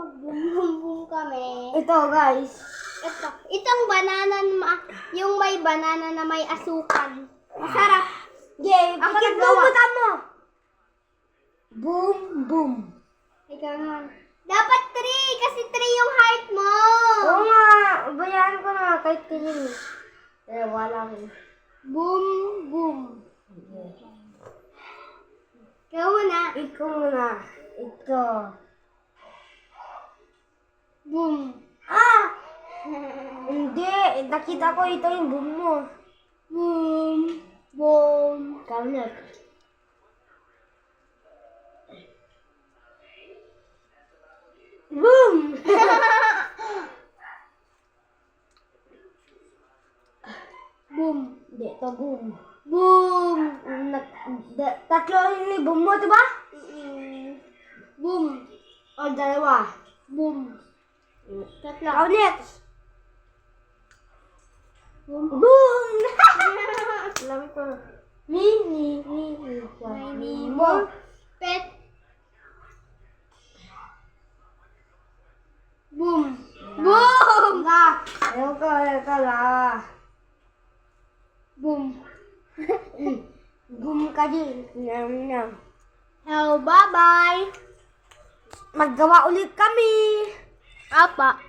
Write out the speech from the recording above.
mag-boom kami. Ito guys. Itong banana, yung may banana na may asukal. Masarap. Yay! Ako Pikit nagawa. mo! Boom, boom. Ikaw naman. Dapat 3 kasi 3 yung heart mo. Oo nga, bayaan ko na kahit tingin. Wala ko. Boom, boom. Ikaw muna. Ikaw muna. Ito. Boom. Ah! Hindi, nakita ko ito yung boom mo. Boom. Boom. Kanet. Boom! Boom. Hindi, ito boom. Boom. Tatlo yung boom mo, diba? Boom. O, dalawa. Boom. Tatlo. Kanet. Boom. Boom! Alam ko. Mini. Mimo. Pet. Boom. Boom. Ayaw ka la. Boom. Boom ka din. Nyam. Oh, bye-bye. Maggawa ulit kami. Apa.